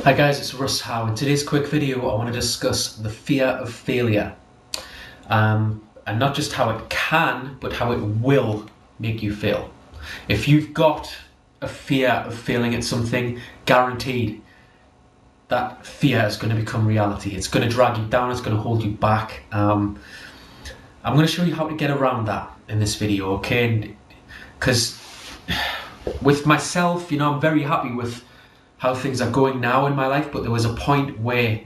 Hi guys, it's Russ Howe. In today's quick video I want to discuss the fear of failure, and not just how it can, but how it will make you feel. If you've got a fear of failing at something, guaranteed that fear is going to become reality. It's going to drag you down, it's going to hold you back. I'm going to show you how to get around that in this video, okay? Because with myself, I'm very happy with how things are going now in my life, but there was a point where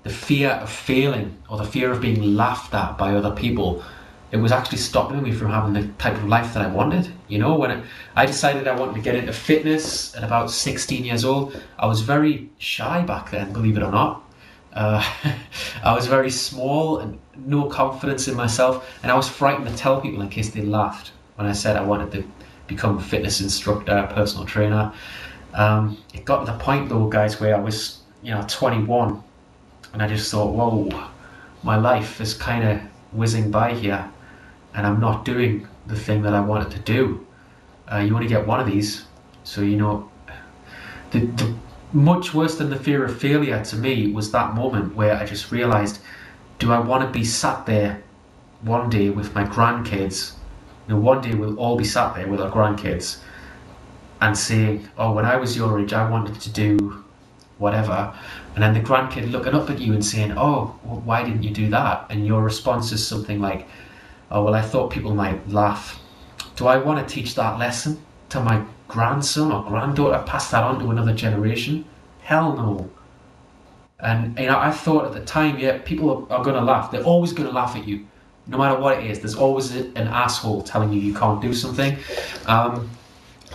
the fear of failing or the fear of being laughed at by other people, it was actually stopping me from having the type of life that I wanted. When I decided I wanted to get into fitness at about 16 years old, I was very shy back then, believe it or not. I was very small and no confidence in myself, and I was frightened to tell people in case they laughed when I said I wanted to become a fitness instructor, a personal trainer. It got to the point though, guys, where I was 21, and I just thought, whoa, my life is kind of whizzing by here and I'm not doing the thing that I wanted to do. You only get one of these, so the much worse than the fear of failure to me was that moment where I just realized, do I want to be sat there one day with my grandkids? One day we'll all be sat there with our grandkids and saying, oh, when I was your age I wanted to do whatever, and then the grandkid looking up at you and saying, oh, well, why didn't you do that? And your response is something like, oh, well, I thought people might laugh. Do I want to teach that lesson to my grandson or granddaughter, pass that on to another generation? Hell no. And I thought at the time, yeah, people are going to laugh. They're always going to laugh at you, no matter what it is. There's always an asshole telling you can't do something.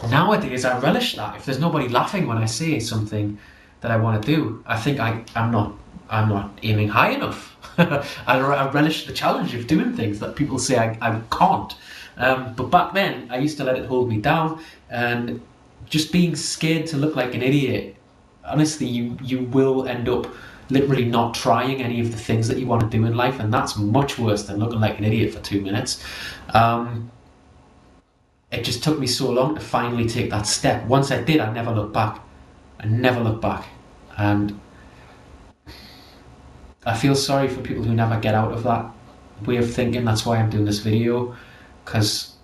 Nowadays I relish that. If there's nobody laughing when I say something that I want to do, I think I'm not aiming high enough. I relish the challenge of doing things that people say I can't. But back then I used to let it hold me down, and just being scared to look like an idiot. Honestly, you will end up literally not trying any of the things that you want to do in life, and that's much worse than looking like an idiot for 2 minutes. It just took me so long to finally take that step. Once I did, I never looked back. And I feel sorry for people who never get out of that way of thinking. That's why I'm doing this video, because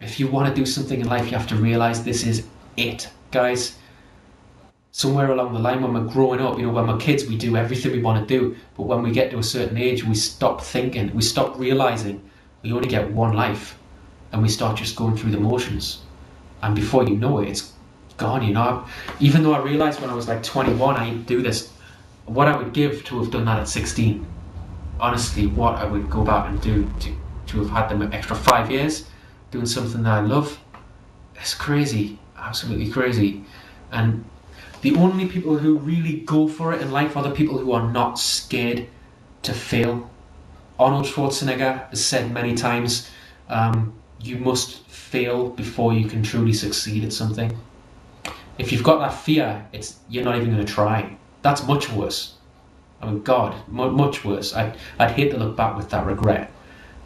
if you want to do something in life, you have to realize this is it, guys. Somewhere along the line when we're growing up, when we're kids, we do everything we want to do, but when we get to a certain age, we stop thinking, we stop realizing we only get one life, and we start just going through the motions, and before you know it, it's gone. Even though I realized when I was like 21 I do this, what I would give to have done that at 16, honestly, what I would go back and do to have had them an extra 5 years doing something that I love. It's crazy, absolutely crazy. And the only people who really go for it in life are the people who are not scared to fail. Arnold Schwarzenegger has said many times, you must fail before you can truly succeed at something. If you've got that fear, you're not even going to try. That's much worse. I mean, God, much worse. I'd hate to look back with that regret.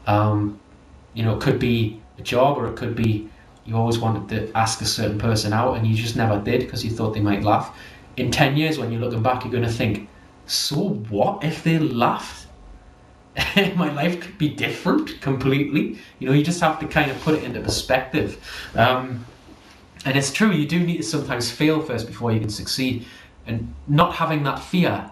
It could be a job, or it could be you always wanted to ask a certain person out and you just never did because you thought they might laugh. In 10 years, when you're looking back, you're going to think, so what if they laughed? My life could be different completely. You just have to kind of put it into perspective. And it's true, you do need to sometimes fail first before you can succeed. And not having that fear,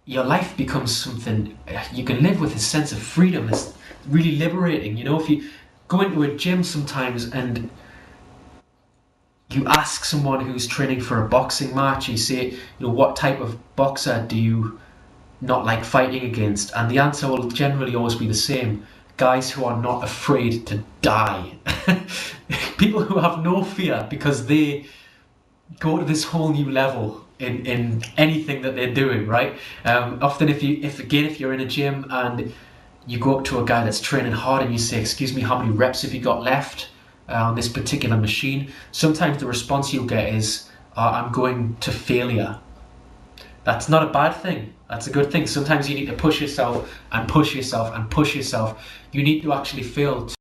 your life becomes something you can live with, a sense of freedom. It's really liberating. If you go into a gym sometimes and you ask someone who's training for a boxing match, you say, what type of boxer do you not like fighting against? And the answer will generally always be the same: guys who are not afraid to die. People who have no fear because they go to this whole new level in anything that they're doing, right? Often if you're in a gym and you go up to a guy that's training hard and you say, excuse me, how many reps have you got left on this particular machine? Sometimes the response you'll get is, I'm going to failure. That's not a bad thing. That's a good thing. Sometimes you need to push yourself and push yourself and push yourself. You need to actually fail